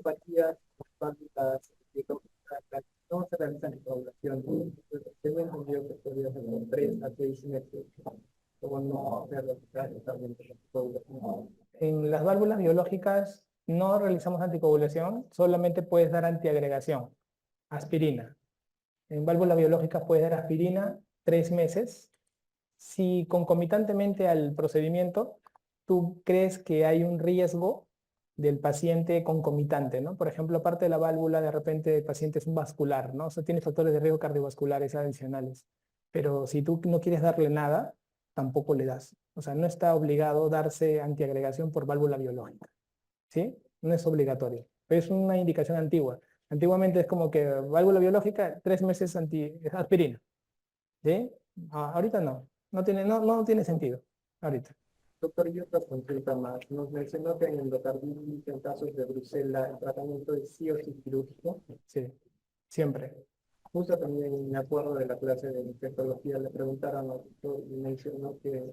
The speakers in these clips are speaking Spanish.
cardiopatía, válvulas no se realizan en población. Tengo entendido que podría ser de 3 a 6 meses. Como no se realizan totalmente en población. En las válvulas biológicas no realizamos anticoagulación, solamente puedes dar antiagregación, aspirina. En válvulas biológicas puedes dar aspirina 3 meses. Si concomitantemente al procedimiento tú crees que hay un riesgo del paciente concomitante, ¿no? Por ejemplo, aparte de la válvula, de repente el paciente es un vascular, ¿no? O sea, tiene factores de riesgo cardiovasculares adicionales. Pero si tú no quieres darle nada, tampoco le das. O sea, no está obligado darse antiagregación por válvula biológica, ¿sí? No es obligatorio. Pero es una indicación antigua. Antiguamente es como que válvula biológica, 3 meses aspirina, ¿sí? Ahorita no. No tiene sentido. Ahorita. Doctor, y otra consulta más. Nos mencionó que en endocarditis, en casos de Brucela, el tratamiento es sí o sí quirúrgico. Sí, siempre. Justo también me acuerdo de la clase de infectología, le preguntaron al doctor y mencionó que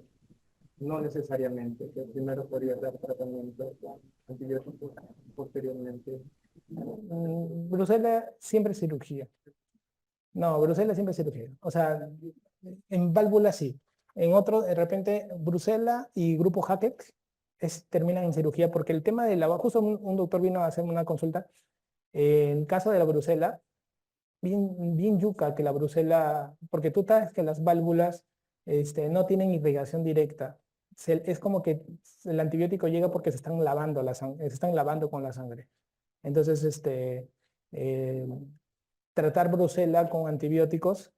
no necesariamente, que primero podría dar tratamiento con antibióticos, posteriormente. Brucela siempre es cirugía. No, Brucela siempre es cirugía. O sea, en válvula sí. En otro, de repente, Brucela y grupo Hackett terminan en cirugía porque el tema de la... Justo un doctor vino a hacerme una consulta. En caso de la Brucela, bien yuca que la Brucela, porque tú sabes que las válvulas no tienen irrigación directa. Es como que el antibiótico llega porque se están lavando se están lavando con la sangre. Entonces, eh, tratar brucela con antibióticos,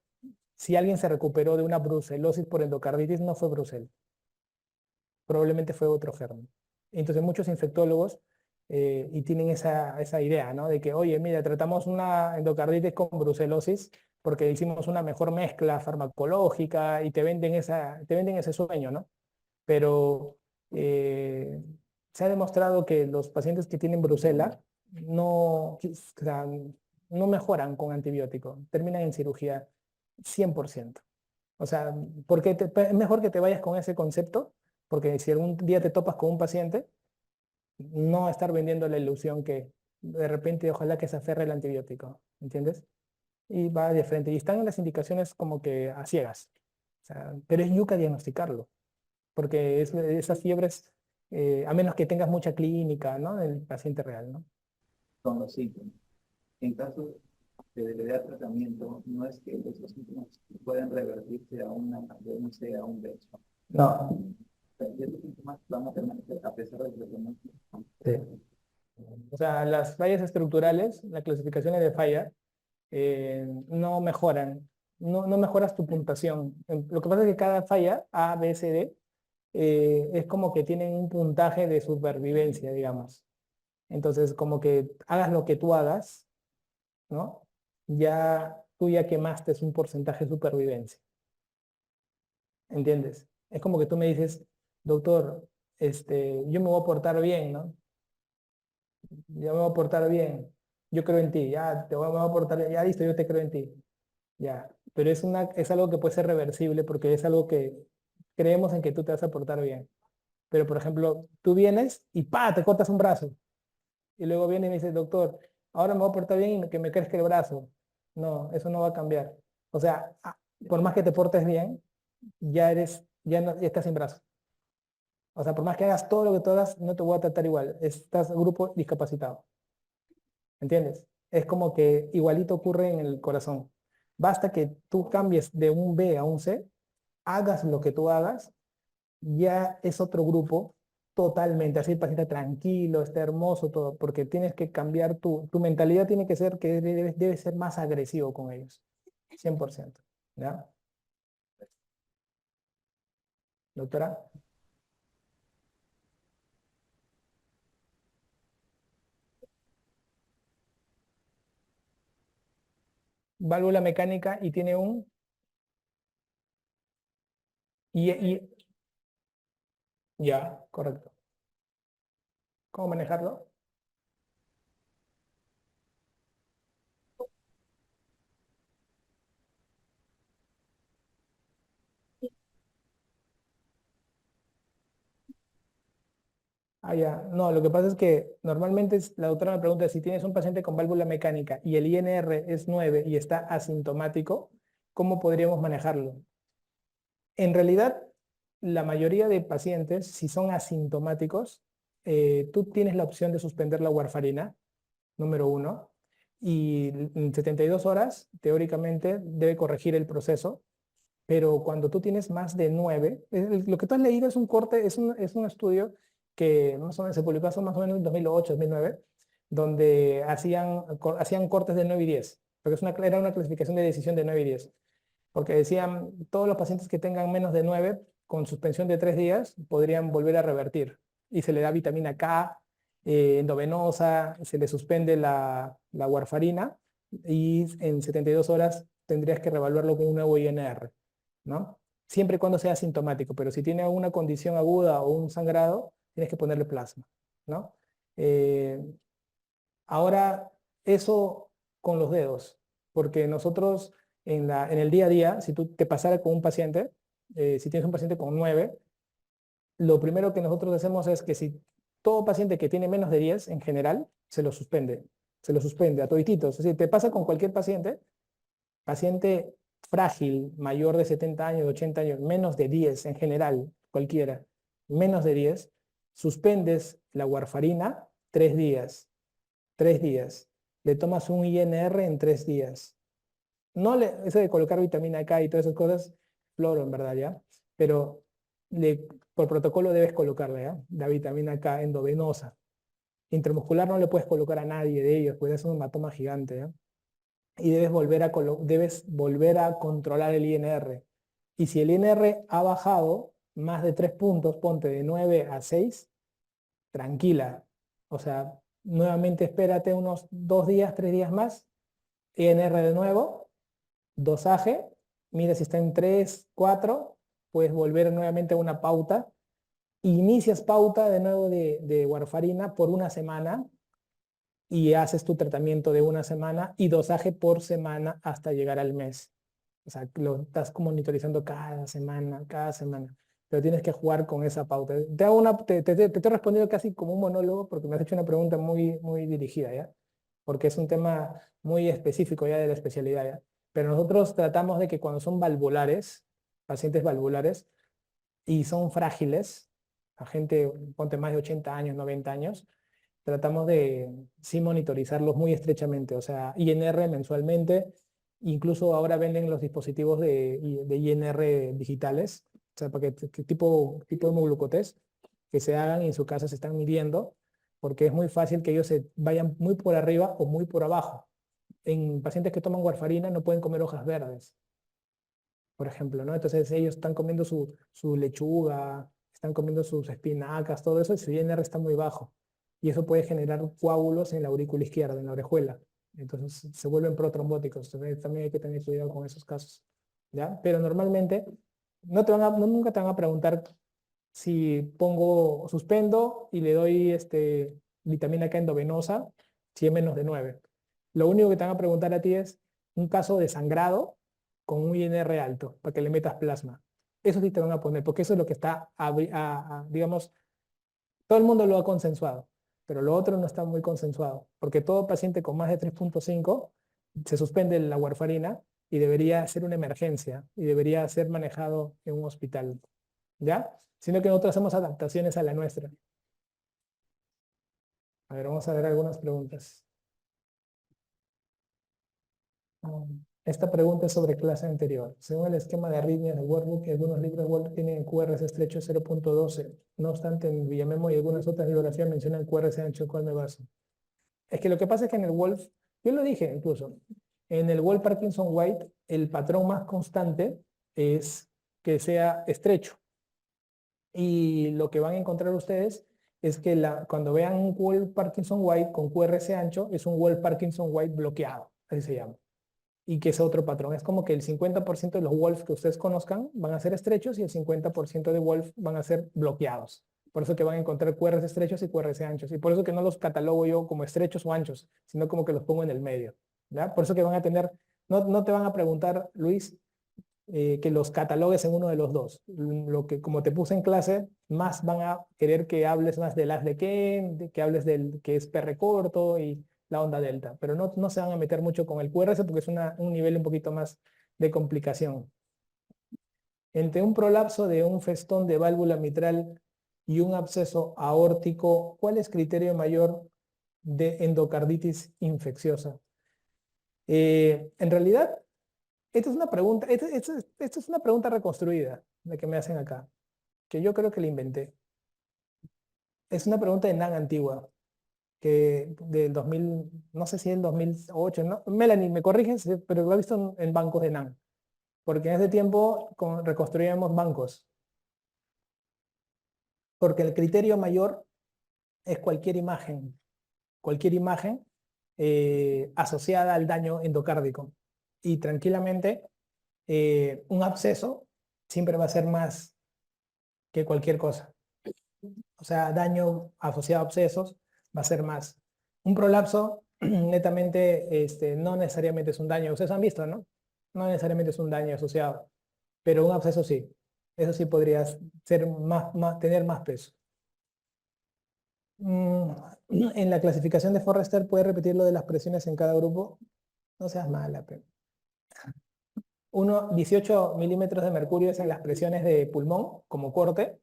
si alguien se recuperó de una brucelosis por endocarditis, no fue brucela, probablemente fue otro germen. Entonces muchos infectólogos y tienen esa idea, ¿no? De que, oye, mira, tratamos una endocarditis con brucelosis porque hicimos una mejor mezcla farmacológica y te venden ese sueño, ¿no? Pero se ha demostrado que los pacientes que tienen brucela o sea, no mejoran con antibiótico, terminan en cirugía 100%. O sea, porque es mejor que te vayas con ese concepto, porque si algún día te topas con un paciente, no estar vendiendo la ilusión que de repente ojalá que se aferre el antibiótico, ¿entiendes? Y va de frente. Y están en las indicaciones como que a ciegas. O sea, pero es yuca diagnosticarlo, porque esas fiebres, a menos que tengas mucha clínica, ¿no? Del paciente real, ¿no? Son los síntomas. En caso de dar tratamiento, no es que los síntomas puedan revertirse de un C a un B. No. Los síntomas van a permanecer a pesar del tratamiento. Sí. O sea, las fallas estructurales, las clasificaciones de falla, no mejoran, no mejoras tu puntuación. Lo que pasa es que cada falla, A, B, C, D, es como que tienen un puntaje de supervivencia, digamos. Entonces, como que hagas lo que tú hagas, ¿no? Tú ya quemaste un porcentaje de supervivencia. ¿Entiendes? Es como que tú me dices, doctor, yo me voy a portar bien, ¿no? Yo me voy a portar bien. Yo creo en ti, ya, me voy a portar bien, ya listo, yo te creo en ti. Ya, pero es algo que puede ser reversible porque es algo que creemos en que tú te vas a portar bien. Pero, por ejemplo, tú vienes y ¡pa! Te cortas un brazo. Y luego viene y me dice, doctor, ahora me voy a portar bien y que me crezca el brazo. No, eso no va a cambiar. O sea, por más que te portes bien, ya estás sin brazo. O sea, por más que hagas todo lo que tú hagas, no te voy a tratar igual. Estás grupo discapacitado. ¿Entiendes? Es como que igualito ocurre en el corazón. Basta que tú cambies de un B a un C, hagas lo que tú hagas, ya es otro grupo totalmente. Así el paciente tranquilo, está hermoso, todo, porque tienes que cambiar tu mentalidad, tiene que ser que debe ser más agresivo con ellos. 100%. ¿Ya? Doctora, válvula mecánica y tiene y ya, correcto. ¿Cómo manejarlo? Ya. No, lo que pasa es que normalmente la doctora me pregunta si tienes un paciente con válvula mecánica y el INR es 9 y está asintomático, ¿cómo podríamos manejarlo? En realidad, la mayoría de pacientes, si son asintomáticos, tú tienes la opción de suspender la warfarina, número uno, y en 72 horas, teóricamente, debe corregir el proceso, pero cuando tú tienes más de 9, lo que tú has leído es un corte, es un estudio que más o menos se publicó hace más o menos en 2008, 2009, donde hacían cortes de 9 y 10, porque era una clasificación de decisión de 9 y 10, porque decían todos los pacientes que tengan menos de 9 con suspensión de 3 días podrían volver a revertir y se le da vitamina K endovenosa, se le suspende la warfarina y en 72 horas tendrías que revaluarlo con un nuevo INR, ¿no? Siempre y cuando sea asintomático, pero si tiene alguna condición aguda o un sangrado, tienes que ponerle plasma, ¿no? Eh, Ahora, eso con los dedos, porque nosotros en el día a día, si tú te pasara con un paciente, si tienes un paciente con 9, lo primero que nosotros hacemos es que si todo paciente que tiene menos de 10 en general, se lo suspende a todititos. Es decir, te pasa con cualquier paciente frágil, mayor de 70 años, de 80 años, menos de 10 en general, cualquiera, menos de 10, suspendes la warfarina 3 días. 3 días. Le tomas un INR en 3 días. Eso de colocar vitamina K y todas esas cosas, floro en verdad, ¿ya? Pero por protocolo debes colocarle, ¿ya? La vitamina K endovenosa. Intramuscular no le puedes colocar a nadie de ellos, puede ser un hematoma gigante, ¿ya? Y debes volver a controlar el INR. Y si el INR ha bajado más de 3 puntos, ponte de 9 a 6, tranquila. O sea, nuevamente espérate unos 2 días, 3 días más, INR de nuevo, dosaje, mira si está en 3, 4, puedes volver nuevamente a una pauta. Inicias pauta de nuevo de warfarina por una semana y haces tu tratamiento de una semana y dosaje por semana hasta llegar al mes. O sea, lo estás monitorizando cada semana, cada semana. Pero tienes que jugar con esa pauta. Te estoy respondiendo casi como un monólogo porque me has hecho una pregunta muy, muy dirigida, ¿ya? Porque es un tema muy específico ya de la especialidad, ¿ya? Pero nosotros tratamos de que cuando son valvulares, pacientes valvulares, y son frágiles, a gente, ponte más de 80 años, 90 años, tratamos de sí monitorizarlos muy estrechamente, o sea, INR mensualmente, incluso ahora venden los dispositivos de INR digitales, o sea, para que tipo de hemoglucotest, que se hagan y en su casa se están midiendo, porque es muy fácil que ellos se vayan muy por arriba o muy por abajo. En pacientes que toman warfarina no pueden comer hojas verdes, por ejemplo, ¿no? Entonces ellos están comiendo su lechuga, están comiendo sus espinacas, todo eso, y su INR está muy bajo. Y eso puede generar coágulos en la aurícula izquierda, en la orejuela. Entonces se vuelven protrombóticos. Entonces, también hay que tener cuidado con esos casos, ¿ya? Pero normalmente nunca te van a preguntar si suspendo y le doy vitamina K endovenosa si es menos de 9. Lo único que te van a preguntar a ti es un caso de sangrado con un INR alto, para que le metas plasma. Eso sí te van a poner, porque eso es lo que está, digamos, todo el mundo lo ha consensuado, pero lo otro no está muy consensuado, porque todo paciente con más de 3,5 se suspende la warfarina y debería ser una emergencia y debería ser manejado en un hospital, ¿ya? Sino que nosotros hacemos adaptaciones a la nuestra. A ver, vamos a ver algunas preguntas. Esta pregunta es sobre clase anterior. Según el esquema de arritmias de Workbook, algunos libros Workbook tienen QRS estrecho 0.12. No obstante, en Villamemo y algunas otras bibliografías mencionan QRS ancho. ¿Cuál me baso? Es que lo que pasa es que en el Wolf, yo lo dije incluso, en el Wolf Parkinson White, el patrón más constante es que sea estrecho. Y lo que van a encontrar ustedes es que cuando vean un Wolf Parkinson White con QRS ancho, es un Wolf Parkinson White bloqueado, así se llama. Y que es otro patrón. Es como que el 50% de los Wolf que ustedes conozcan van a ser estrechos y el 50% de Wolf van a ser bloqueados. Por eso que van a encontrar QRS estrechos y QRS anchos. Y por eso que no los catalogo yo como estrechos o anchos, sino como que los pongo en el medio. ¿Ya? Por eso que van a tener, no te van a preguntar, Luis, que los catalogues en uno de los dos. Lo que, como te puse en clase, más van a querer que hables más del haz de Ken, que hables del que es PR corto y la onda delta, pero no se van a meter mucho con el QRS porque es un nivel un poquito más de complicación. Entre un prolapso de un festón de válvula mitral y un absceso aórtico, ¿cuál es criterio mayor de endocarditis infecciosa? En realidad, esta es una pregunta, esta es una pregunta reconstruida, la que me hacen acá, que yo creo que la inventé. Es una pregunta de NAN antigua, que del 2000, no sé si es el 2008, ¿no? Melanie, me corriges, pero lo he visto en bancos de NAN, porque en ese tiempo reconstruíamos bancos, porque el criterio mayor es cualquier imagen asociada al daño endocárdico. Y tranquilamente, un absceso siempre va a ser más que cualquier cosa. O sea, daño asociado a abscesos va a ser más. Un prolapso, netamente, no necesariamente es un daño. Ustedes han visto, ¿no? No necesariamente es un daño asociado. Pero un absceso sí. Eso sí podría ser tener más peso. En la clasificación de Forrester, ¿puede repetir lo de las presiones en cada grupo? No seas mala, pero. 18 milímetros de mercurio es en las presiones de pulmón, como corte,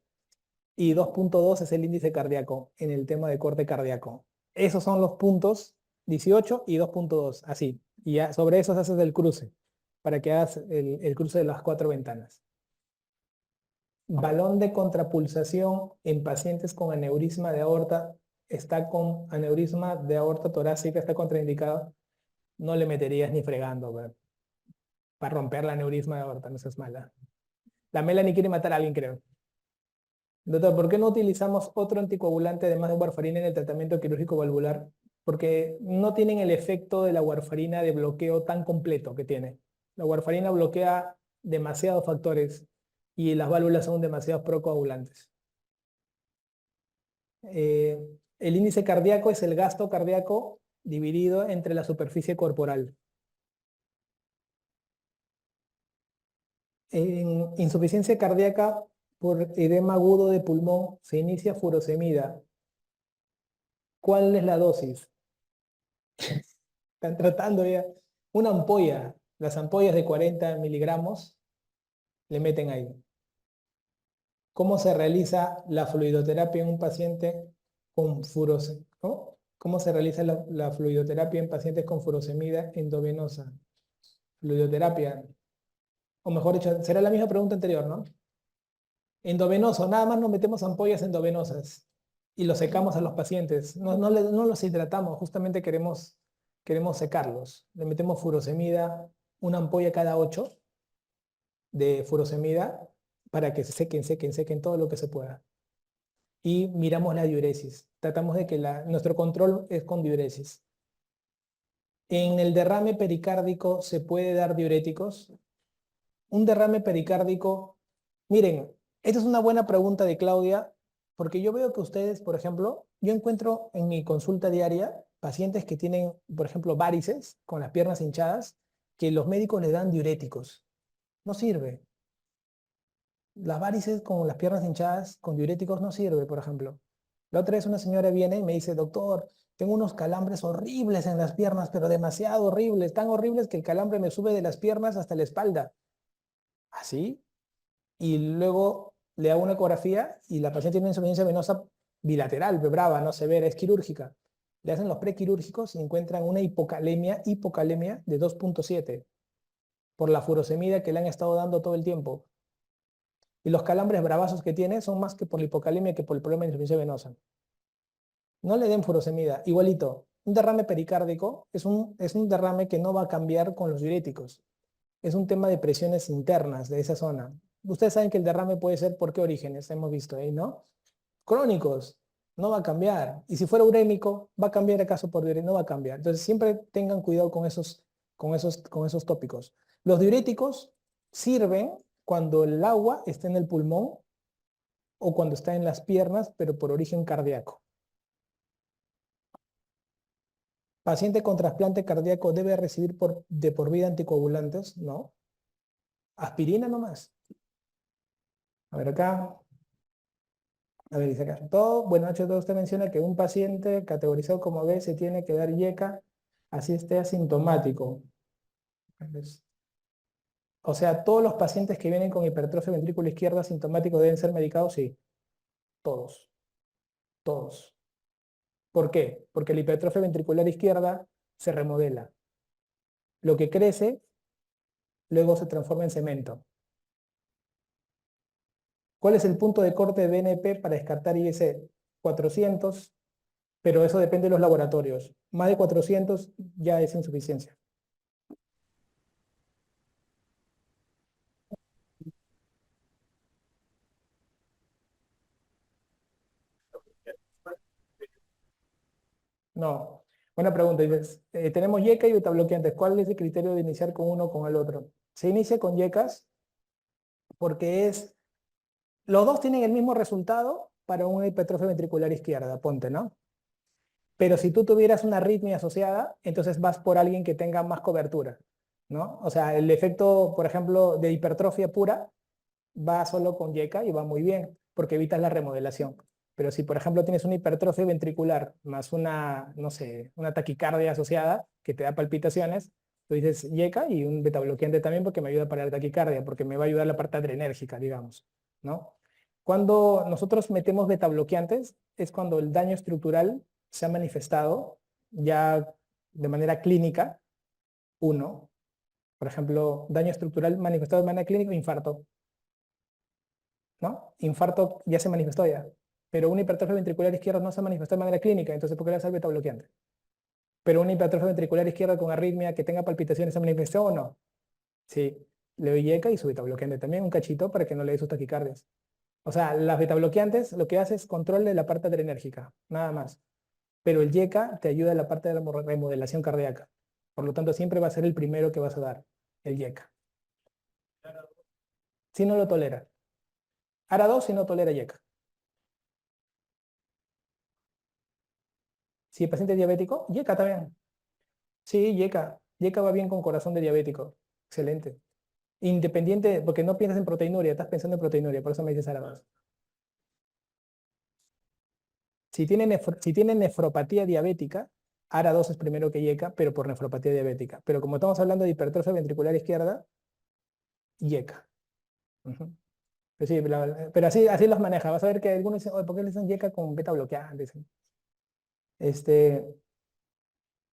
y 2.2 es el índice cardíaco en el tema de corte cardíaco. Esos son los puntos, 18 y 2.2, así. Y ya sobre esos haces el cruce, para que hagas el cruce de las 4 ventanas. Balón de contrapulsación en pacientes con aneurisma de aorta, está con aneurisma de aorta torácica, está contraindicado. No le meterías ni fregando, ¿verdad? Para romper la aneurisma de aorta, no seas mala. La Melanie quiere matar a alguien, creo. Doctor, ¿por qué no utilizamos otro anticoagulante además de warfarina en el tratamiento quirúrgico valvular? Porque no tienen el efecto de la warfarina de bloqueo tan completo que tiene. La warfarina bloquea demasiados factores y las válvulas son demasiado procoagulantes. El índice cardíaco es el gasto cardíaco dividido entre la superficie corporal. En insuficiencia cardíaca por edema agudo de pulmón se inicia furosemida. ¿Cuál es la dosis? Están tratando ya. Una ampolla, las ampollas de 40 miligramos, le meten ahí. ¿Cómo se realiza la fluidoterapia en un paciente con furosemida? ¿Cómo se realiza la fluidoterapia en pacientes con furosemida endovenosa? Fluidoterapia, o mejor dicho, será la misma pregunta anterior, ¿no? Endovenoso, nada más nos metemos ampollas endovenosas y los secamos a los pacientes. No los hidratamos, justamente queremos secarlos. Le metemos furosemida, una ampolla cada 8 de furosemida para que se sequen todo lo que se pueda. Y miramos la diuresis. Tratamos de que nuestro control es con diuresis. En el derrame pericárdico se puede dar diuréticos. Un derrame pericárdico, miren, esta es una buena pregunta de Claudia, porque yo veo que ustedes, por ejemplo, yo encuentro en mi consulta diaria pacientes que tienen, por ejemplo, varices con las piernas hinchadas, que los médicos le dan diuréticos. No sirve. Las varices con las piernas hinchadas con diuréticos no sirve, por ejemplo. La otra vez una señora viene y me dice, doctor, tengo unos calambres horribles en las piernas, pero demasiado horribles, tan horribles que el calambre me sube de las piernas hasta la espalda. ¿Así? Y luego le hago una ecografía y la paciente tiene una insuficiencia venosa bilateral, brava, no severa, es quirúrgica. Le hacen los prequirúrgicos y encuentran una hipocalemia de 2.7 por la furosemida que le han estado dando todo el tiempo. Y los calambres bravazos que tiene son más que por la hipocalemia que por el problema de insuficiencia venosa. No le den furosemida. Igualito, un derrame pericárdico es un derrame que no va a cambiar con los diuréticos. Es un tema de presiones internas de esa zona. Ustedes saben que el derrame puede ser por qué orígenes, hemos visto ahí, ¿no? Crónicos, no va a cambiar. Y si fuera urémico, ¿va a cambiar acaso por diurético? No va a cambiar. Entonces siempre tengan cuidado con esos tópicos. Los diuréticos sirven cuando el agua está en el pulmón o cuando está en las piernas, pero por origen cardíaco. Paciente con trasplante cardíaco debe recibir de por vida anticoagulantes, ¿no? Aspirina nomás. A ver acá. A ver, dice acá. Todo, bueno, H2 usted menciona que un paciente categorizado como B se tiene que dar yeca, así esté asintomático. Entonces, o sea, todos los pacientes que vienen con hipertrofia ventrículo izquierda asintomático deben ser medicados, sí. Todos. Todos. ¿Por qué? Porque la hipertrofia ventricular izquierda se remodela. Lo que crece, luego se transforma en cemento. ¿Cuál es el punto de corte de BNP para descartar IS? 400, pero eso depende de los laboratorios. Más de 400 ya es insuficiencia. No. Buena pregunta. Dices, tenemos YECA y betabloqueantes. ¿Cuál es el criterio de iniciar con uno o con el otro? Se inicia con YECAS porque los dos tienen el mismo resultado para una hipertrofia ventricular izquierda, ponte, ¿no? Pero si tú tuvieras una arritmia asociada, entonces vas por alguien que tenga más cobertura, ¿no? O sea, el efecto, por ejemplo, de hipertrofia pura va solo con YECA y va muy bien, porque evitas la remodelación. Pero si, por ejemplo, tienes una hipertrofia ventricular más una, no sé, una taquicardia asociada que te da palpitaciones, tú dices YECA y un betabloqueante también porque me ayuda a parar la taquicardia, porque me va a ayudar la parte adrenérgica, digamos, ¿no? Cuando nosotros metemos betabloqueantes es cuando el daño estructural se ha manifestado ya de manera clínica, uno, por ejemplo, daño estructural manifestado de manera clínica, infarto, ¿no? Infarto ya se manifestó ya, pero una hipertrofia ventricular izquierda no se manifestó de manera clínica, entonces ¿por qué le das el beta bloqueante? Pero una hipertrofia ventricular izquierda con arritmia que tenga palpitaciones se manifestó o no. Sí, le doy YECA y su beta bloqueante también, un cachito para que no le dé sus taquicardias. O sea, las beta bloqueantes lo que hace es control de la parte adrenérgica, nada más. Pero el YECA te ayuda en la parte de la remodelación cardíaca. Por lo tanto, siempre va a ser el primero que vas a dar, el YECA. Si no lo tolera. ARA2 si no tolera YECA. Si el paciente es diabético, YECA también. Sí, YECA. YECA va bien con corazón de diabético. Excelente. Independiente, porque no piensas en proteinuria, estás pensando en proteinuria, por eso me dices ARA2. Si tiene nefropatía diabética, ARA2 es primero que YECA, pero por nefropatía diabética. Pero como estamos hablando de hipertrofia ventricular izquierda, YECA. Ujú. Pero sí, pero así los maneja. Vas a ver que algunos dicen, oye, ¿por qué le dicen YECA con beta bloqueante? Este,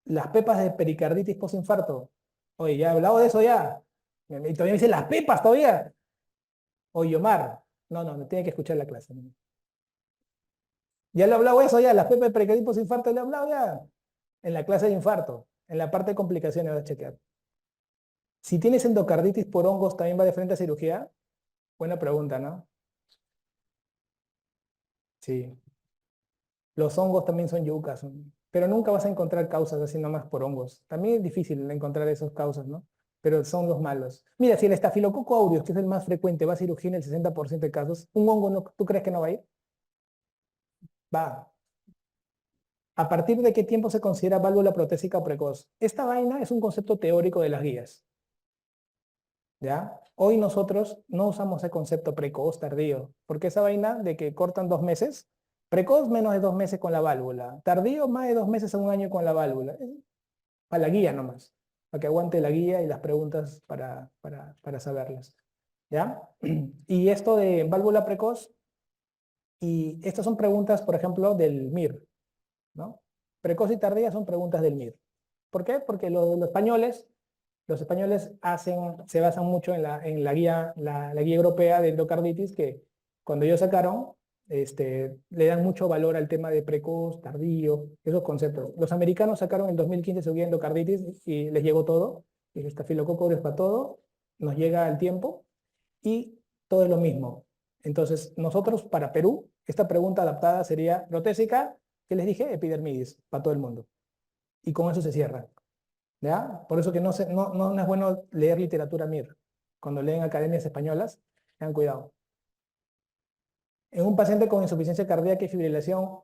las pepas de pericarditis postinfarto. Oye, ya he hablado de eso ya. Y todavía me dicen las pepas todavía. Oye, Omar. No, no, no tiene que escuchar la clase. Ya le he hablado eso ya, las pepas de pericarditis postinfarto le he hablado ya. En la clase de infarto, en la parte de complicaciones vas a chequear. Si tienes endocarditis por hongos, ¿también va de frente a cirugía? Buena pregunta, ¿no? Sí. Los hongos también son yucas, ¿no? Pero nunca vas a encontrar causas así nomás por hongos. También es difícil encontrar esas causas, ¿no? Pero son los malos. Mira, si el estafilococo aureus, que es el más frecuente, va a cirugía en el 60% de casos, un hongo, no, ¿tú crees que no va a ir? Va. ¿A partir de qué tiempo se considera válvula protésica precoz? Esta vaina es un concepto teórico de las guías, ¿ya? Hoy nosotros no usamos el concepto precoz, tardío, porque esa vaina de que cortan 2 meses, precoz menos de 2 meses con la válvula, tardío más de 2 meses a un año con la válvula, para la guía nomás, para que aguante la guía y las preguntas para saberlas, ¿ya? Y esto de válvula precoz, y estas son preguntas, por ejemplo, del MIR, ¿no? Precoz y tardía son preguntas del MIR. ¿Por qué? Porque los españoles se basan mucho en la guía europea de endocarditis, que cuando ellos sacaron, le dan mucho valor al tema de precoz, tardío, esos conceptos. Los americanos sacaron en 2015 su guía de endocarditis y les llegó todo, y estafilococo aureus para todo, nos llega al tiempo, y todo es lo mismo. Entonces, nosotros para Perú, esta pregunta adaptada sería protésica, que les dije, epidermidis, para todo el mundo. Y con eso se cierra. ¿Ya? Por eso que no es bueno leer literatura MIR. Cuando leen academias españolas, tengan cuidado. En un paciente con insuficiencia cardíaca y fibrilación,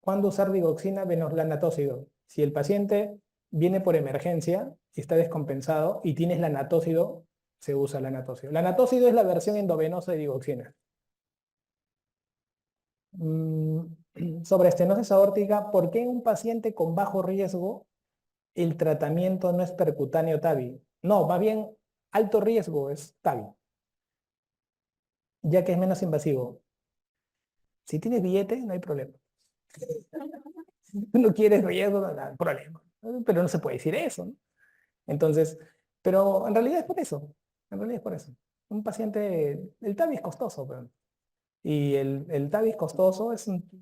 ¿cuándo usar digoxina venolatócido? Si el paciente viene por emergencia y está descompensado y tienes lanatócido, se usa la natócido. La natócido es la versión endovenosa de digoxina. Sobre estenosis aórtica, ¿por qué en un paciente con bajo riesgo el tratamiento no es percutáneo TAVI? No, más bien alto riesgo es TAVI, ya que es menos invasivo. Si tienes billete, no hay problema. No quieres riesgo, no hay problema. Pero no se puede decir eso, ¿no? Entonces, pero en realidad es por eso. En realidad es por eso. Un paciente, el TAVI es costoso, pero, y el TAVI es costoso,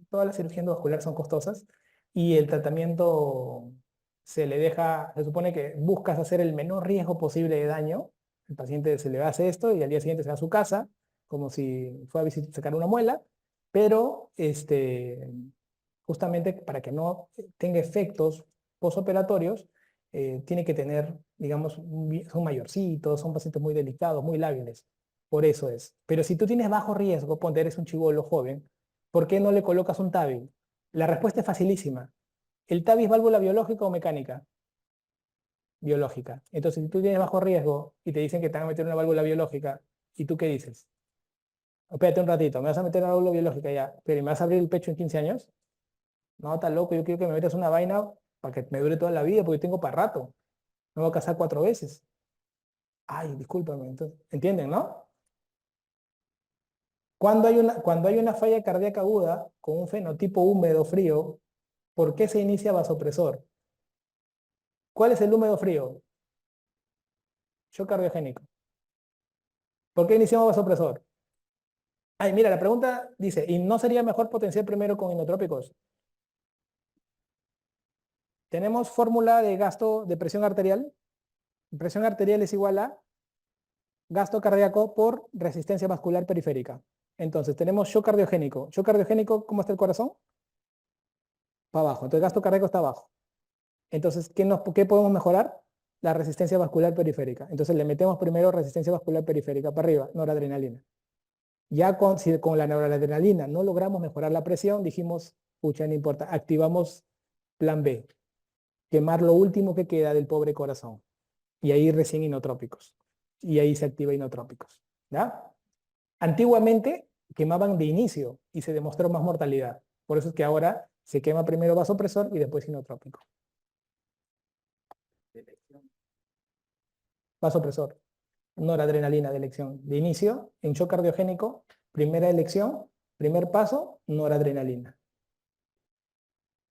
todas las cirugías endovasculares son costosas, y el tratamiento se le deja, se supone que buscas hacer el menor riesgo posible de daño. El paciente se le hace esto y al día siguiente se va a su casa, como si fue a sacar una muela, pero justamente para que no tenga efectos postoperatorios, tiene que tener, digamos, son mayorcitos, son pacientes muy delicados, muy lábiles. Por eso es. Pero si tú tienes bajo riesgo, ponte eres un chibolo joven, ¿por qué no le colocas un TAVI? La respuesta es facilísima. ¿El TAVI es válvula biológica o mecánica? Biológica. Entonces, si tú tienes bajo riesgo y te dicen que te van a meter una válvula biológica, ¿y tú qué dices? Espérate un ratito, me vas a meter una válvula biológica ya, pero ¿me vas a abrir el pecho en 15 años? No, está loco, yo quiero que me metas una vaina para que me dure toda la vida, porque tengo para rato. Me voy a casar 4 veces. Ay, discúlpame, entonces, ¿entienden, no? Cuando hay una falla cardíaca aguda con un fenotipo húmedo frío, ¿por qué se inicia vasopresor? ¿Cuál es el húmedo frío? Shock cardiogénico. ¿Por qué iniciamos vasopresor? Ay, mira, la pregunta dice, ¿y no sería mejor potenciar primero con inotrópicos? Tenemos fórmula de gasto de presión arterial. Presión arterial es igual a gasto cardíaco por resistencia vascular periférica. Entonces, tenemos shock cardiogénico. Shock cardiogénico, ¿cómo está el corazón? Para abajo. Entonces, gasto cardíaco está abajo. Entonces, ¿qué podemos mejorar? La resistencia vascular periférica. Entonces, le metemos primero resistencia vascular periférica para arriba, noradrenalina. Ya si con la noradrenalina no logramos mejorar la presión, dijimos, pucha, no importa, activamos plan B. Quemar lo último que queda del pobre corazón. Y ahí recién inotrópicos. Y ahí se activa inotrópicos. ¿Ya? Antiguamente quemaban de inicio y se demostró más mortalidad. Por eso es que ahora se quema primero vasopresor y después inotrópico. Vasopresor, noradrenalina de elección. De inicio, en shock cardiogénico, primera elección, primer paso, noradrenalina.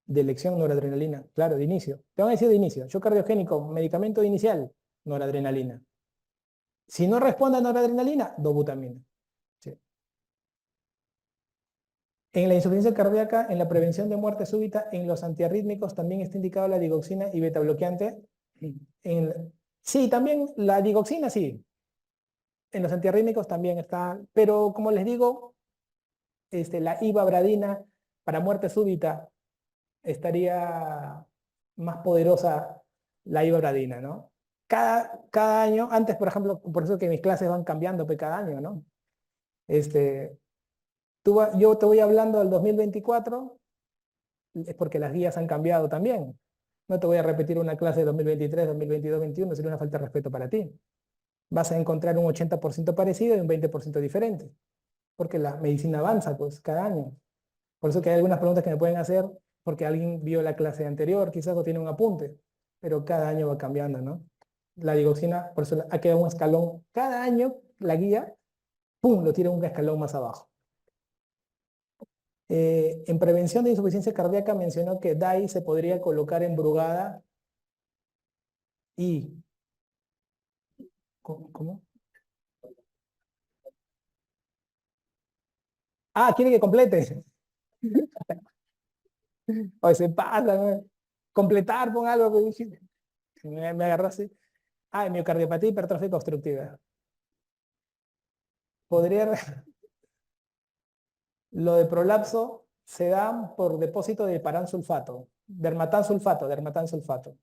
De elección, noradrenalina. Claro, de inicio. Te van a decir de inicio. Shock cardiogénico, medicamento inicial, noradrenalina. Si no responde a noradrenalina, dobutamina. Sí. En la insuficiencia cardíaca, en la prevención de muerte súbita, en los antiarrítmicos también está indicado la digoxina y beta bloqueante. Sí, también la digoxina, sí. En los antiarrítmicos también está, pero como les digo, la ivabradina para muerte súbita estaría más poderosa la ivabradina, ¿no? Cada año, antes, por ejemplo, por eso que mis clases van cambiando cada año, ¿no? Yo te voy hablando del 2024, es porque las guías han cambiado también. No te voy a repetir una clase de 2023, 2022, 2021, sería una falta de respeto para ti. Vas a encontrar un 80% parecido y un 20% diferente, porque la medicina avanza pues cada año. Por eso que hay algunas preguntas que me pueden hacer porque alguien vio la clase anterior, quizás o tiene un apunte, pero cada año va cambiando, ¿no? La digoxina, por eso ha quedado un escalón. Cada año la guía, ¡pum!, lo tira un escalón más abajo. En prevención de insuficiencia cardíaca mencionó que DAI se podría colocar en Brugada y... ¿Cómo? Ah, quiere que complete. O se pasa, ¿no? Completar, pon algo que dije. Me agarró así. Ah, miocardiopatía hipertrófica obstructiva. Podría, lo de prolapso se da por depósito de paransulfato, dermatansulfato.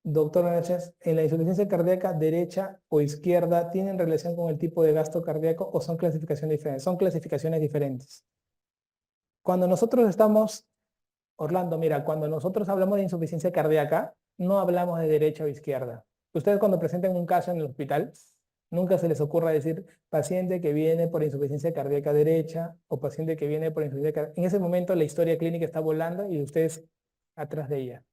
Doctor Meneses, ¿en la insuficiencia cardíaca derecha o izquierda tienen relación con el tipo de gasto cardíaco o son clasificaciones diferentes? Son clasificaciones diferentes. Cuando nosotros estamos, Orlando, mira, cuando nosotros hablamos de insuficiencia cardíaca, no hablamos de derecha o izquierda. Ustedes cuando presenten un caso en el hospital, nunca se les ocurra decir paciente que viene por insuficiencia cardíaca derecha o paciente que viene por insuficiencia cardíaca. En ese momento la historia clínica está volando y ustedes atrás de ella.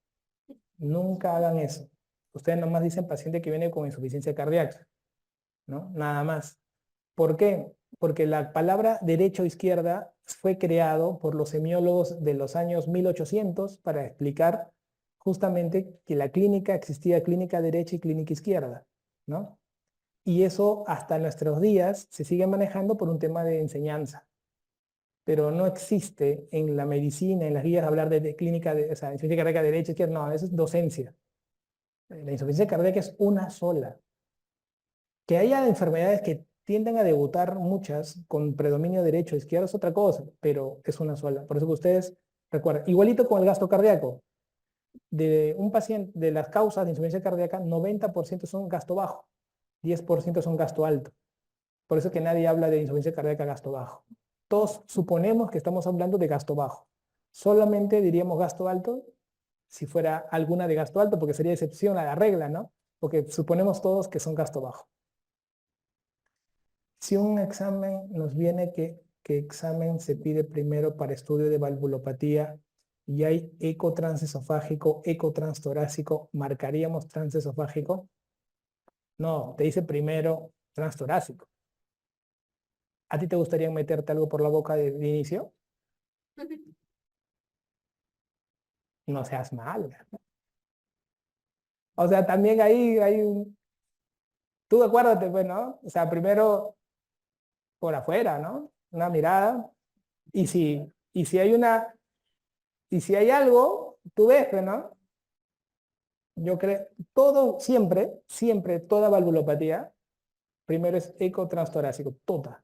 Nunca hagan eso. Ustedes nomás dicen paciente que viene con insuficiencia cardíaca, ¿no? Nada más. ¿Por qué? Porque la palabra derecha o izquierda fue creado por los semiólogos de los años 1800 para explicar justamente que la clínica existía clínica derecha y clínica izquierda, ¿no? Y eso hasta nuestros días se sigue manejando por un tema de enseñanza. Pero no existe en la medicina, en las guías, hablar de clínica, o sea, insuficiencia cardíaca derecha, izquierda, no, eso es docencia. La insuficiencia cardíaca es una sola. Que haya enfermedades que tienden a debutar muchas con predominio derecho o izquierdo es otra cosa, pero es una sola. Por eso que ustedes recuerden, igualito con el gasto cardíaco. De un paciente, de las causas de insuficiencia cardíaca, 90% son gasto bajo, 10% son gasto alto. Por eso que nadie habla de insuficiencia cardíaca gasto bajo. Todos suponemos que estamos hablando de gasto bajo. Solamente diríamos gasto alto si fuera alguna de gasto alto, porque sería excepción a la regla, ¿no? Porque suponemos todos que son gasto bajo. Si un examen nos viene que examen se pide primero para estudio de valvulopatía y hay eco transesofágico, eco transtorácico, ¿marcaríamos transesofágico? No, te dice primero transtorácico. ¿A ti te gustaría meterte algo por la boca de inicio? No seas mal. O sea, también ahí hay un... Tú acuérdate, pues, ¿no? O sea, primero por afuera, ¿no? Una mirada. Y si hay una... Y si hay algo, tú ves, pues, ¿no? Yo creo, todo, siempre, siempre, toda valvulopatía, primero es eco transtorácico, toda.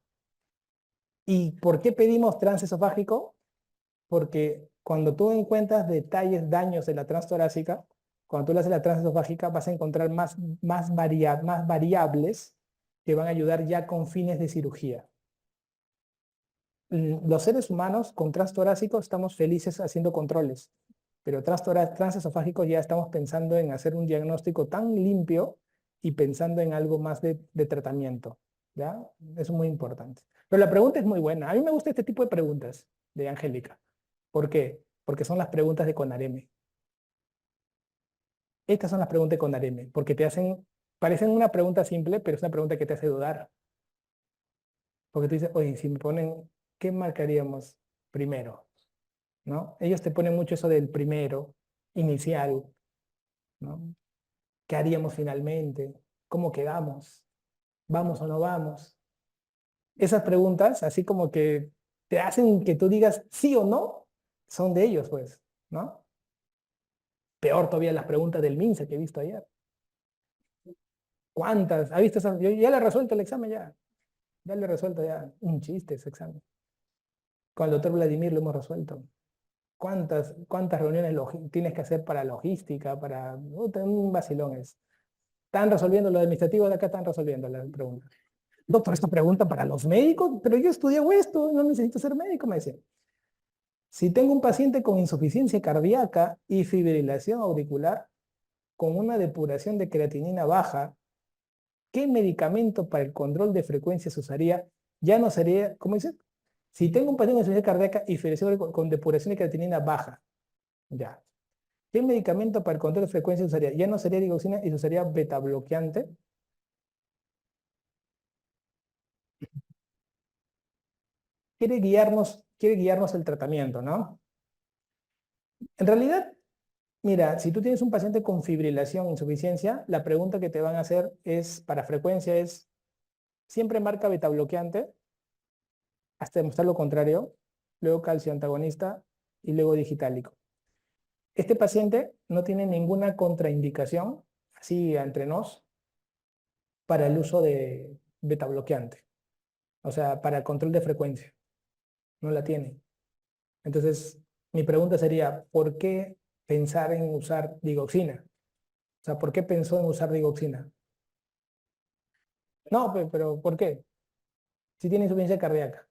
¿Y por qué pedimos transesofágico? Porque cuando tú encuentras detalles, daños de la transtorácica, cuando tú le haces la transesofágica vas a encontrar más variables que van a ayudar ya con fines de cirugía. Los seres humanos con transtorácico estamos felices haciendo controles, pero transesofágicos ya estamos pensando en hacer un diagnóstico tan limpio y pensando en algo más de tratamiento, ¿ya? Eso es muy importante. Pero la pregunta es muy buena. A mí me gusta este tipo de preguntas de Angélica. ¿Por qué? Porque son las preguntas de Conareme. Estas son las preguntas de Conareme, porque te hacen, parecen una pregunta simple, pero es una pregunta que te hace dudar. Porque tú dices, oye, si me ponen, ¿qué marcaríamos primero? ¿No? Ellos te ponen mucho eso del primero, inicial, ¿no? ¿Qué haríamos finalmente? ¿Cómo quedamos? ¿Vamos o no vamos? Esas preguntas, así como que te hacen que tú digas sí o no, son de ellos, pues, ¿no? Peor todavía las preguntas del MINSA que he visto ayer. ¿Cuántas? ¿Ha visto esas? Yo ya le he resuelto el examen ya. Ya le he resuelto ya. Un chiste ese examen. Con el doctor Vladimir lo hemos resuelto. ¿Cuántas reuniones tienes que hacer para logística, para... un vacilón es. Están resolviendo lo administrativo, de acá están resolviendo la pregunta. Doctor, esta pregunta para los médicos, pero yo estudié esto, no necesito ser médico, me decía. Si tengo un paciente con insuficiencia cardíaca y fibrilación auricular, con una depuración de creatinina baja, ¿qué medicamento para el control de frecuencia se usaría? Ya no sería, ¿cómo dice? Si tengo un paciente con insuficiencia cardíaca y fibrilación auricular con depuración de creatinina baja, ya. ¿Qué medicamento para el control de frecuencia se usaría? Ya no sería digoxina y se usaría beta bloqueante. Quiere guiarnos el tratamiento, ¿no? En realidad, mira, si tú tienes un paciente con fibrilación, insuficiencia, la pregunta que te van a hacer es, para frecuencia es, siempre marca beta bloqueante, hasta demostrar lo contrario, luego calcio antagonista y luego digitálico. Este paciente no tiene ninguna contraindicación, así entre nos, para el uso de beta bloqueante, o sea, para el control de frecuencia, no la tiene. Entonces, mi pregunta sería, ¿por qué pensar en usar digoxina? O sea, ¿por qué pensó en usar digoxina? No, pero ¿por qué? Si tiene insuficiencia cardíaca.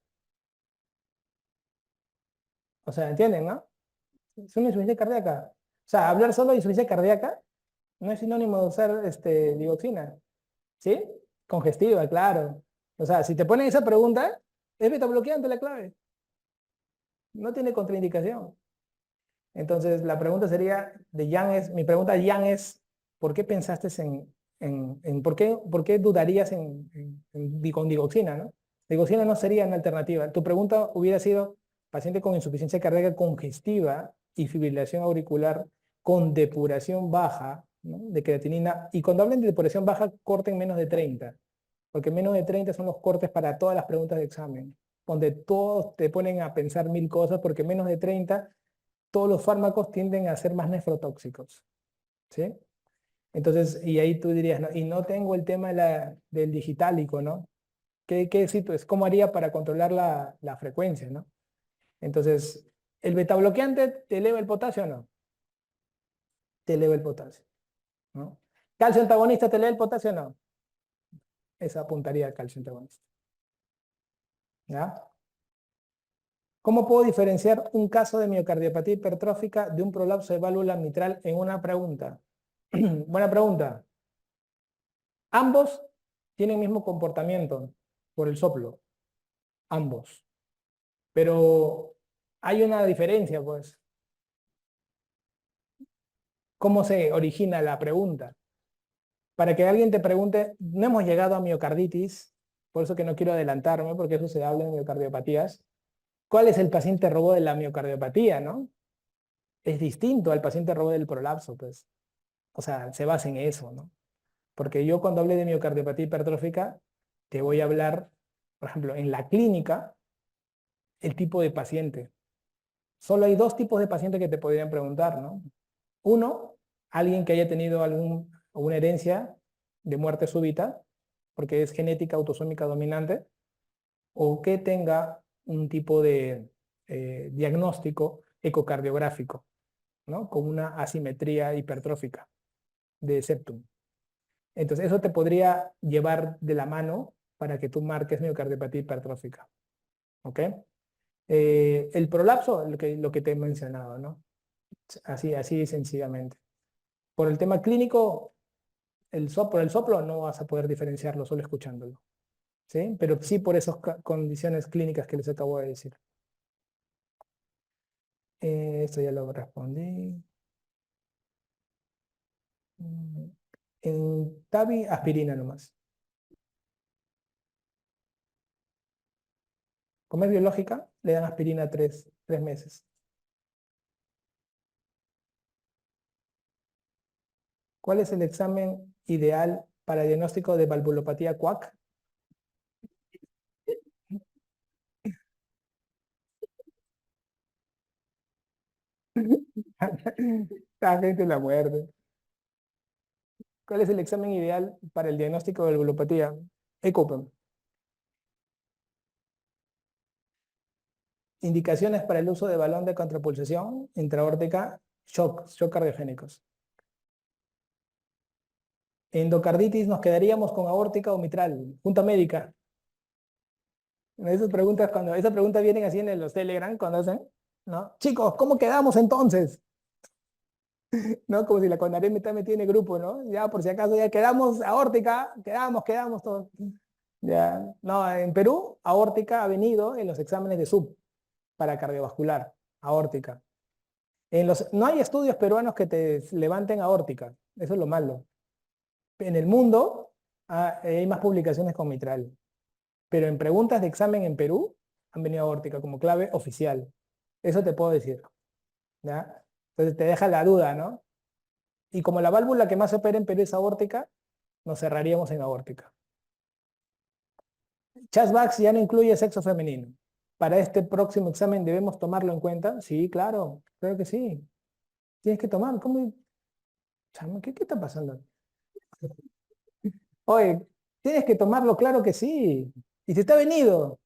O sea, ¿entienden, no? Es una insuficiencia cardíaca. O sea, hablar solo de insuficiencia cardíaca No es sinónimo de usar digoxina. ¿Sí? Congestiva, claro. O sea, si te ponen esa pregunta, es beta bloqueante la clave. No tiene contraindicación. Entonces, la pregunta sería, mi pregunta de Jan es, ¿por qué pensaste por qué dudarías con digoxina, ¿no? Digoxina no sería una alternativa. Tu pregunta hubiera sido, paciente con insuficiencia cardíaca congestiva y fibrilación auricular con depuración baja, ¿no? De creatinina. Y cuando hablen de depuración baja, corten menos de 30, porque menos de 30 son los cortes para todas las preguntas de examen, donde todos te ponen a pensar mil cosas, porque menos de 30 todos los fármacos tienden a ser más nefrotóxicos, ¿sí? Entonces, y ahí tú dirías, ¿no? Y no tengo el tema del digitálico, ¿no? ¿Cómo haría para controlar la frecuencia, ¿no? Entonces, ¿el betabloqueante te eleva el potasio o no? Te eleva el potasio, ¿no? ¿Calcio antagonista te eleva el potasio o no? Esa apuntaría al calcio antagonista, ¿ya? ¿Cómo puedo diferenciar un caso de miocardiopatía hipertrófica de un prolapso de válvula mitral en una pregunta? Buena pregunta. Ambos tienen el mismo comportamiento por el soplo, ambos. Pero hay una diferencia, pues. ¿Cómo se origina la pregunta? Para que alguien te pregunte, no hemos llegado a miocarditis, por eso que no quiero adelantarme, porque eso se habla en miocardiopatías. ¿Cuál es el paciente robot de la miocardiopatía, no? Es distinto al paciente robot del prolapso, pues. O sea, se basa en eso, ¿no? Porque yo cuando hable de miocardiopatía hipertrófica, te voy a hablar, por ejemplo, en la clínica, el tipo de paciente. Solo hay dos tipos de pacientes que te podrían preguntar, ¿no? Uno, alguien que haya tenido alguna herencia de muerte súbita, porque es genética autosómica dominante, o que tenga un tipo de diagnóstico ecocardiográfico, ¿no? Con una asimetría hipertrófica de septum. Entonces, eso te podría llevar de la mano para que tú marques miocardiopatía hipertrófica. ¿Ok? El prolapso, lo que te he mencionado, ¿no? Así sencillamente. Por el tema clínico, por el soplo no vas a poder diferenciarlo solo escuchándolo, ¿sí? Pero sí por esas condiciones clínicas que les acabo de decir. Esto ya lo respondí. Mm, En TAVI, aspirina nomás. Como es biológica, le dan aspirina 3 meses. ¿Cuál es el examen ideal para diagnóstico de valvulopatía CUAC? La gente la muerde. ¿Cuál es el examen ideal para el diagnóstico de valvulopatía? ECOPEM. Indicaciones para el uso de balón de contrapulsación intraórtica, shock cardiogénicos. Endocarditis, nos quedaríamos con aórtica o mitral. Junta médica. Esas preguntas, cuando esas preguntas vienen así en los Telegram, cuando hacen, ¿no? Chicos, ¿cómo quedamos entonces? ¿No? Como si la CONAREM me tiene grupo, ¿no? Ya, por si acaso, ya quedamos aórtica, quedamos todos. Ya, no, en Perú, aórtica ha venido en los exámenes de sub para cardiovascular, aórtica. No hay estudios peruanos que te levanten aórtica, eso es lo malo. En el mundo hay más publicaciones con mitral, pero en preguntas de examen en Perú han venido aórtica como clave oficial. Eso te puedo decir, ¿ya? Entonces te deja la duda, ¿no? Y como la válvula que más se opera en Perú es aórtica, nos cerraríamos en aórtica. Chasvax ya no incluye sexo femenino. Para este próximo examen debemos tomarlo en cuenta. Sí, claro que sí. Tienes que tomar. ¿Cómo? Chamo, ¿qué está pasando? Oye, tienes que tomarlo, claro que sí. Y si está venido,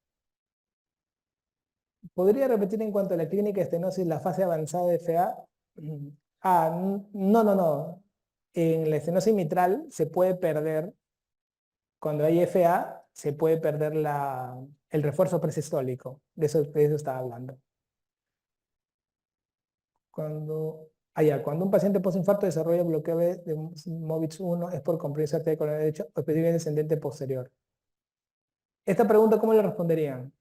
¿podría repetir en cuanto a la clínica de estenosis la fase avanzada de FA? No, no, no. En la estenosis mitral se puede perder, cuando hay FA, se puede perder el refuerzo presistólico. De eso estaba hablando. Cuando Allá, cuando un paciente postinfarto desarrolla bloqueo de MOVIX 1 es por compresión arterial coronaria derecha o específicamente descendente posterior. Esta pregunta, ¿cómo le responderían?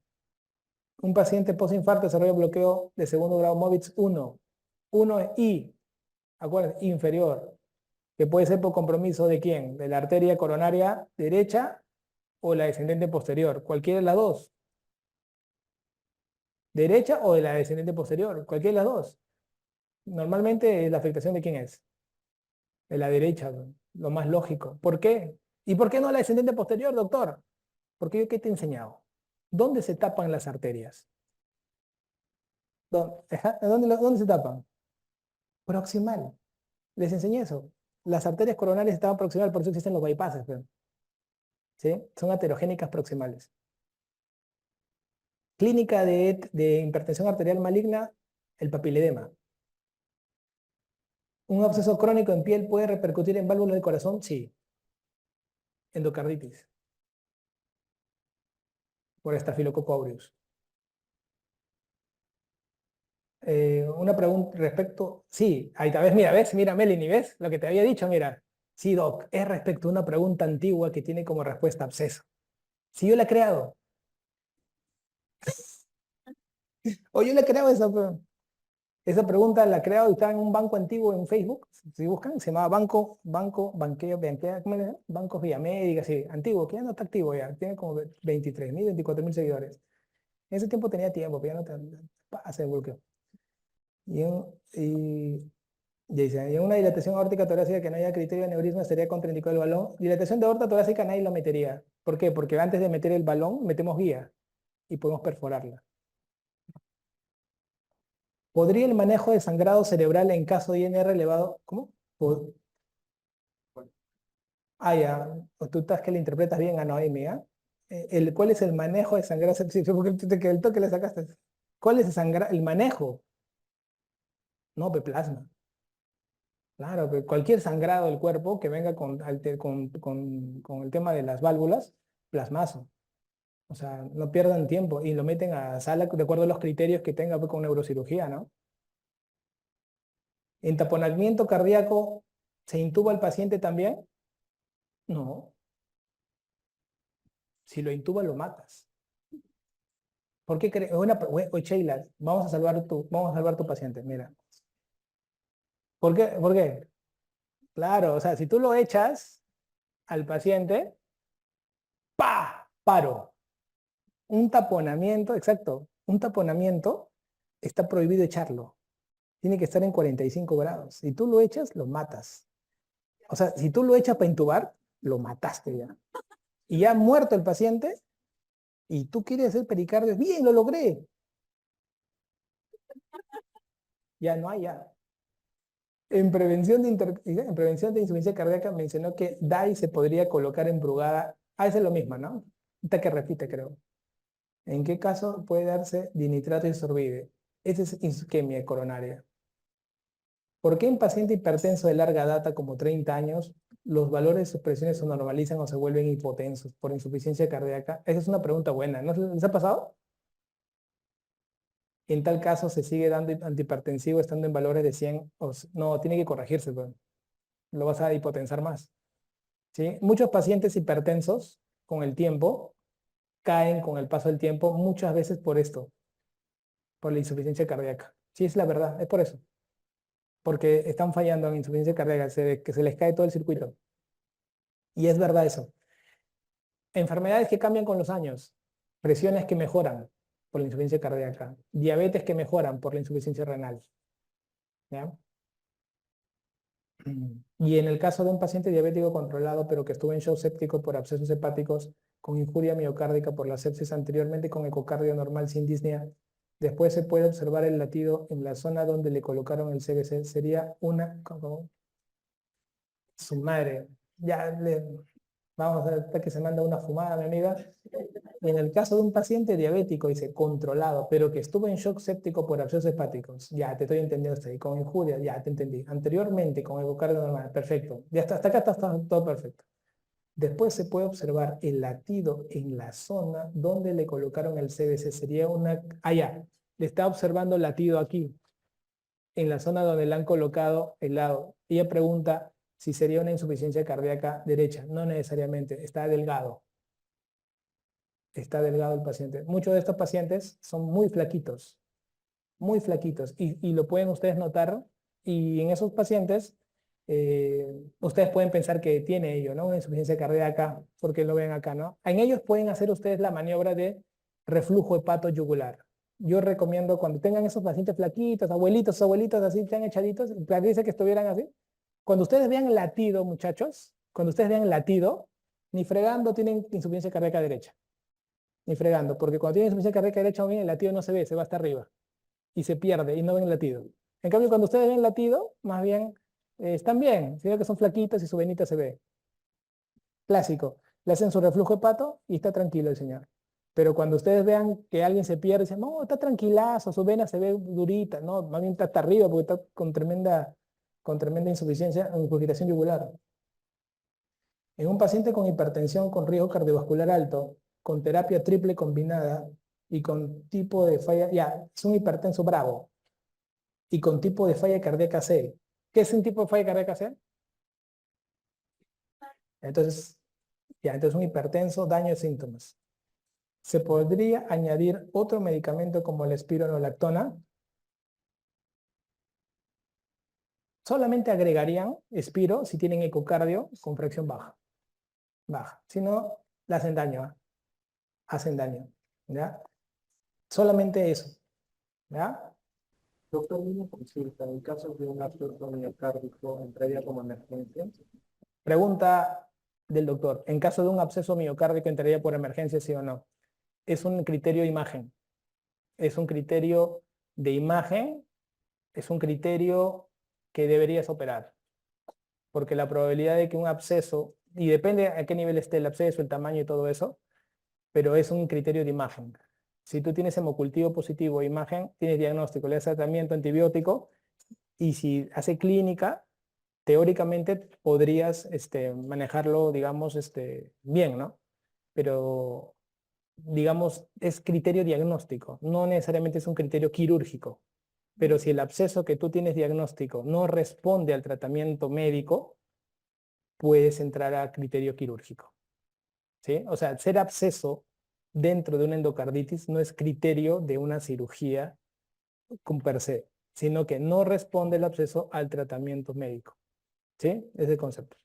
Un paciente postinfarto desarrolla bloqueo de segundo grado MOVIX 1. 1 es I, acuérdense, inferior, que puede ser por compromiso de quién, de la arteria coronaria derecha o la descendente posterior, cualquiera de las dos. Derecha o de la descendente posterior, cualquiera de las dos. Normalmente la afectación de quién es, de la derecha, lo más lógico. ¿Por qué? ¿Y por qué no la descendente posterior, doctor? Porque yo qué te he enseñado. ¿Dónde se tapan las arterias? ¿Dónde se tapan? Proximal. Les enseñé eso. Las arterias coronarias estaban proximal, por eso existen los bypasses. ¿Sí? Son aterogénicas proximales. Clínica de hipertensión arterial maligna, el papiledema. ¿Un absceso crónico en piel puede repercutir en válvulas del corazón? Sí. Endocarditis. Por Staphylococcus aureus. Una pregunta respecto... Sí, ahí tal vez, mira, Melanie, ¿ves? Lo que te había dicho, mira. Sí, doc, es respecto a una pregunta antigua que tiene como respuesta absceso. Si yo la he creado. O yo la he creado esa pregunta, la he creado y está en un banco antiguo en Facebook. Si buscan, se llamaba Banqueo, ¿cómo le llaman? Bancos Villamérica, sí, antiguo, que ya no está activo ya. Tiene como 23.000, 24.000 seguidores. En ese tiempo tenía tiempo, pero ya no te hace el bloqueo. Y dice, y en una dilatación aórtica torácica que no haya criterio de aneurisma sería contraindicado el balón. Dilatación de aorta torácica nadie lo metería. ¿Por qué? Porque antes de meter el balón metemos guía y podemos perforarla. ¿Podría el manejo de sangrado cerebral en caso de INR elevado? ¿Cómo? Ya. O tú estás que le interpretas bien a Noemi, ¿ah? ¿Cuál es el manejo de sangrado cerebral? Sí, porque el toque le sacaste. ¿Cuál es el manejo? No, plasma. Claro, pero cualquier sangrado del cuerpo que venga con el tema de las válvulas, plasmazo. O sea, no pierdan tiempo y lo meten a sala de acuerdo a los criterios que tenga pues, con neurocirugía, ¿no? ¿En taponamiento cardíaco se intuba al paciente también? No. Si lo intuba, lo matas. ¿Por qué crees? Sheila, vamos a salvar tu paciente, mira. ¿Por qué? ¿Por qué? Claro, o sea, si tú lo echas al paciente, ¡pa! Paro. Un taponamiento, exacto, un taponamiento está prohibido echarlo. Tiene que estar en 45 grados. Si tú lo echas, lo matas. O sea, si tú lo echas para intubar, lo mataste ya. Y ya muerto el paciente, y tú quieres hacer pericardio, bien, lo logré. Ya no hay ya. En prevención de insuficiencia cardíaca mencionó que DAI se podría colocar en Brugada. Esa es lo mismo, ¿no? Esta que repite, creo. ¿En qué caso puede darse dinitrato y sorbide? Esa es isquemia coronaria. ¿Por qué en paciente hipertenso de larga data, como 30 años, los valores de sus presiones se normalizan o se vuelven hipotensos por insuficiencia cardíaca? Esa es una pregunta buena. ¿No les ha pasado? En tal caso, se sigue dando antihipertensivo estando en valores de 100. No, tiene que corregirse, pero lo vas a hipotensar más. ¿Sí? Muchos pacientes hipertensos, con el tiempo, caen con el paso del tiempo, muchas veces por esto, por la insuficiencia cardíaca. Sí, es la verdad, es por eso. Porque están fallando en insuficiencia cardíaca, que se les cae todo el circuito. Y es verdad eso. Enfermedades que cambian con los años, presiones que mejoran por la insuficiencia cardíaca, diabetes que mejoran por la insuficiencia renal. ¿Ya? Y en el caso de un paciente diabético controlado, pero que estuvo en shock séptico por abscesos hepáticos, con injuria miocárdica por la sepsis anteriormente, con ecocardio normal sin disnea, después se puede observar el latido en la zona donde le colocaron el CBC. Sería una... Su madre. Vamos a ver hasta que se manda una fumada, mi amiga. En el caso de un paciente diabético, dice, controlado, pero que estuvo en shock séptico por abscesos hepáticos, ya te estoy entendiendo hasta ahí, con injuria, ya te entendí. Anteriormente, con ecocardio normal, perfecto. Ya hasta acá está todo perfecto. Después se puede observar el latido en la zona donde le colocaron el CBC. Sería una... ya, le está observando el latido aquí. en la zona donde le han colocado el lado. Ella pregunta si sería una insuficiencia cardíaca derecha. No necesariamente, está delgado. Está delgado el paciente. Muchos de estos pacientes son muy flaquitos y lo pueden ustedes notar, y en esos pacientes ustedes pueden pensar que tiene ello, ¿no? Una insuficiencia cardíaca, porque lo ven acá, ¿no? En ellos pueden hacer ustedes la maniobra de reflujo hepatoyugular. Yo recomiendo cuando tengan esos pacientes flaquitos, abuelitos, abuelitos así, tan echaditos, dice que estuvieran así. Cuando ustedes vean latido, muchachos, cuando ustedes vean latido, ni fregando tienen insuficiencia cardíaca derecha. Ni fregando, porque cuando tienen insuficiencia cardíaca derecha, bien, el latido no se ve, se va hasta arriba y se pierde y no ven latido. En cambio, cuando ustedes ven latido, más bien están bien, se ve que son flaquitos y su venita se ve. Clásico, le hacen su reflujo hepato y está tranquilo el señor. Pero cuando ustedes vean que alguien se pierde, dicen, no, está tranquilazo, su vena se ve durita, no, más bien está hasta arriba porque está con tremenda insuficiencia, ingurgitación yugular. En un paciente con hipertensión con riesgo cardiovascular alto, con terapia triple combinada y con tipo de falla, ya, es un hipertenso bravo, y con tipo de falla cardíaca C. ¿Qué es un tipo de falla cardíaca C? Entonces, ya, entonces un hipertenso, daño de síntomas. ¿Se podría añadir otro medicamento como la espironolactona? Solamente agregarían espiro si tienen ecocardio con fracción baja. Baja. Si no, le hacen daño. ¿Eh? Hacen daño. ¿Ya? Solamente eso. ¿Ya? Doctor, una consulta. En caso de un absceso miocárdico, ¿entraría como emergencia? Pregunta del doctor. En caso de un absceso miocárdico, ¿entraría por emergencia, sí o no? Es un criterio de imagen. Es un criterio de imagen. Es un criterio que deberías operar. Porque la probabilidad de que un absceso, y depende a qué nivel esté el absceso, el tamaño y todo eso, pero es un criterio de imagen. Si tú tienes hemocultivo positivo de imagen, tienes diagnóstico, le das tratamiento antibiótico, y si hace clínica, teóricamente podrías manejarlo, digamos, bien, ¿no? Pero, digamos, es criterio diagnóstico, no necesariamente es un criterio quirúrgico. Pero si el absceso que tú tienes diagnóstico no responde al tratamiento médico, puedes entrar a criterio quirúrgico. ¿Sí? O sea, ser absceso dentro de una endocarditis no es criterio de una cirugía con per se, sino que no responde el absceso al tratamiento médico. ¿Sí? Es el concepto.